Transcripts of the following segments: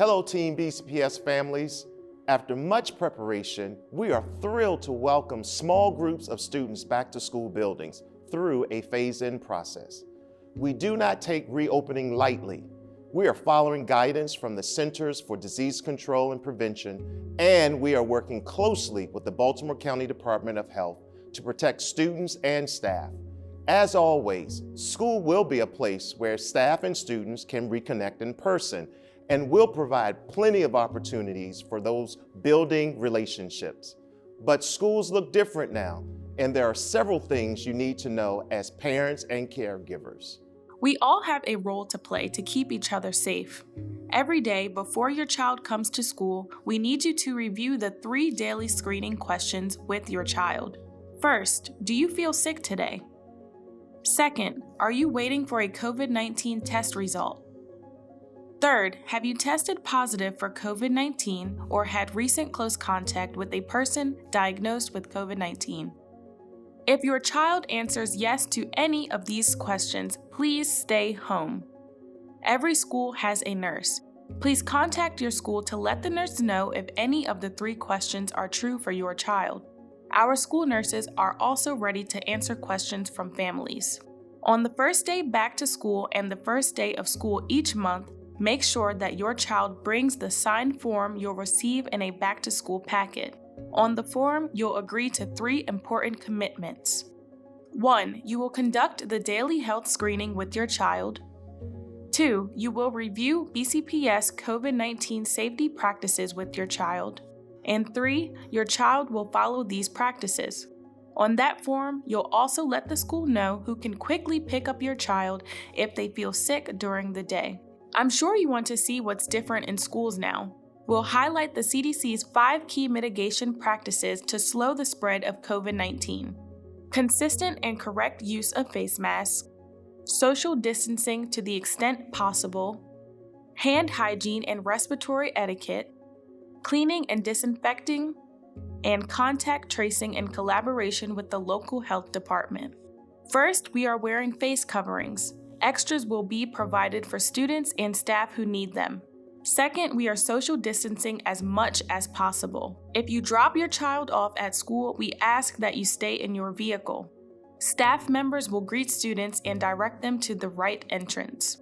Hello, Team BCPS families. After much preparation, we are thrilled to welcome small groups of students back to school buildings through a phase-in process. We do not take reopening lightly. We are following guidance from the Centers for Disease Control and Prevention, and we are working closely with the Baltimore County Department of Health to protect students and staff. As always, school will be a place where staff and students can reconnect in person, and will provide plenty of opportunities for those building relationships. But schools look different now, and there are several things you need to know as parents and caregivers. We all have a role to play to keep each other safe. Every day before your child comes to school, we need you to review the 3 daily screening questions with your child. First, do you feel sick today? Second, are you waiting for a COVID-19 test result? Third, have you tested positive for COVID-19 or had recent close contact with a person diagnosed with COVID-19? If your child answers yes to any of these questions, please stay home. Every school has a nurse. Please contact your school to let the nurse know if any of the 3 questions are true for your child. Our school nurses are also ready to answer questions from families. On the first day back to school and the first day of school each month, make sure that your child brings the signed form you'll receive in a back-to-school packet. On the form, you'll agree to 3 important commitments. 1. You will conduct the daily health screening with your child. 2. You will review BCPS COVID-19 safety practices with your child. And 3. Your child will follow these practices. On that form, you'll also let the school know who can quickly pick up your child if they feel sick during the day. I'm sure you want to see what's different in schools now. We'll highlight the CDC's 5 key mitigation practices to slow the spread of COVID-19. Consistent and correct use of face masks, social distancing to the extent possible, hand hygiene and respiratory etiquette, cleaning and disinfecting, and contact tracing in collaboration with the local health department. First, we are wearing face coverings. Extras will be provided for students and staff who need them. Second, we are social distancing as much as possible. If you drop your child off at school, we ask that you stay in your vehicle. Staff members will greet students and direct them to the right entrance.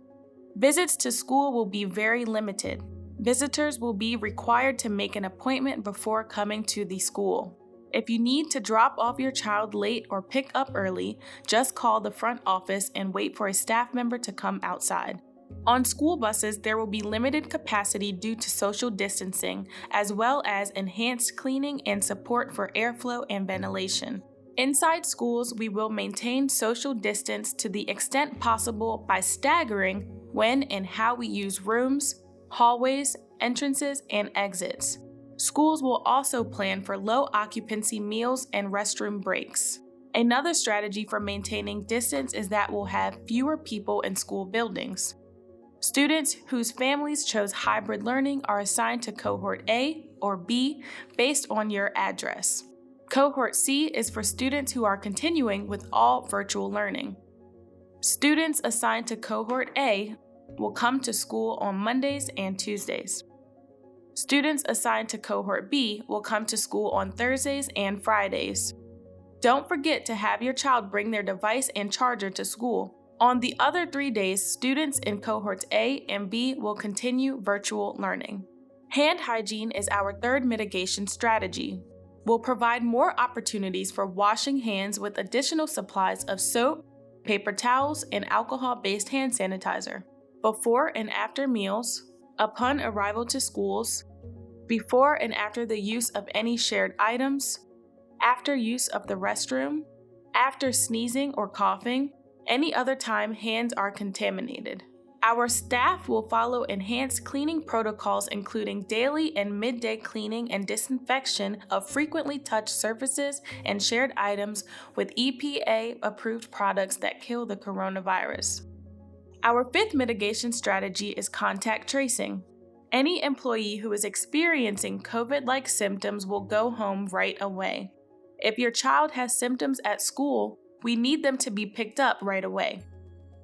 Visits to school will be very limited. Visitors will be required to make an appointment before coming to the school. If you need to drop off your child late or pick up early, just call the front office and wait for a staff member to come outside. On school buses, there will be limited capacity due to social distancing, as well as enhanced cleaning and support for airflow and ventilation. Inside schools, we will maintain social distance to the extent possible by staggering when and how we use rooms, hallways, entrances, and exits. Schools will also plan for low occupancy meals and restroom breaks. Another strategy for maintaining distance is that we'll have fewer people in school buildings. Students whose families chose hybrid learning are assigned to Cohort A or B based on your address. Cohort C is for students who are continuing with all virtual learning. Students assigned to Cohort A will come to school on Mondays and Tuesdays. Students assigned to Cohort B will come to school on Thursdays and Fridays. Don't forget to have your child bring their device and charger to school. On the other 3 days, students in Cohorts A and B will continue virtual learning. Hand hygiene is our 3rd mitigation strategy. We'll provide more opportunities for washing hands with additional supplies of soap, paper towels, and alcohol-based hand sanitizer. Before and after meals, upon arrival to schools, before and after the use of any shared items, after use of the restroom, after sneezing or coughing, any other time hands are contaminated. Our staff will follow enhanced cleaning protocols including daily and midday cleaning and disinfection of frequently touched surfaces and shared items with EPA-approved products that kill the coronavirus. Our 5th mitigation strategy is contact tracing. Any employee who is experiencing COVID-like symptoms will go home right away. If your child has symptoms at school, we need them to be picked up right away.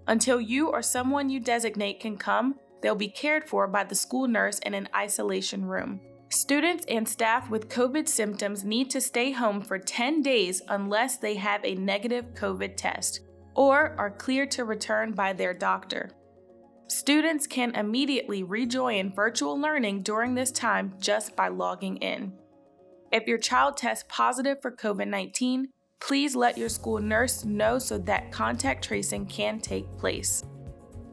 Until you or someone you designate can come, They'll be cared for by the school nurse in an isolation room. Students and staff with COVID symptoms need to stay home for 10 days unless they have a negative COVID test or are cleared to return by their doctor. Students can immediately rejoin virtual learning during this time just by logging in. If your child tests positive for COVID-19, please let your school nurse know so that contact tracing can take place.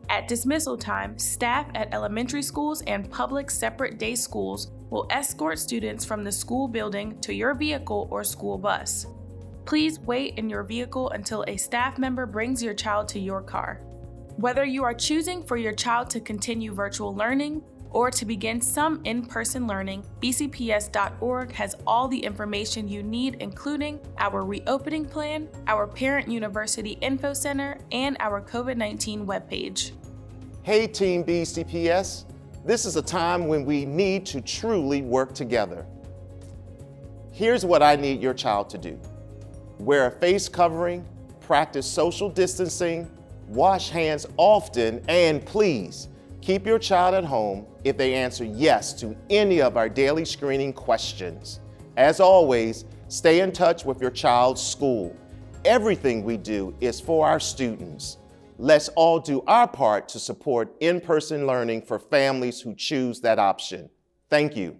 At dismissal time, staff at elementary schools and public separate day schools will escort students from the school building to your vehicle or school bus. Please wait in your vehicle until a staff member brings your child to your car. Whether you are choosing for your child to continue virtual learning or to begin some in-person learning, BCPS.org has all the information you need, including our reopening plan, our Parent University Info Center, and our COVID-19 webpage. Hey Team BCPS, this is a time when we need to truly work together. Here's what I need your child to do. Wear a face covering, practice social distancing, wash hands often, and please, keep your child at home if they answer yes to any of our daily screening questions. As always, stay in touch with your child's school. Everything we do is for our students. Let's all do our part to support in-person learning for families who choose that option. Thank you.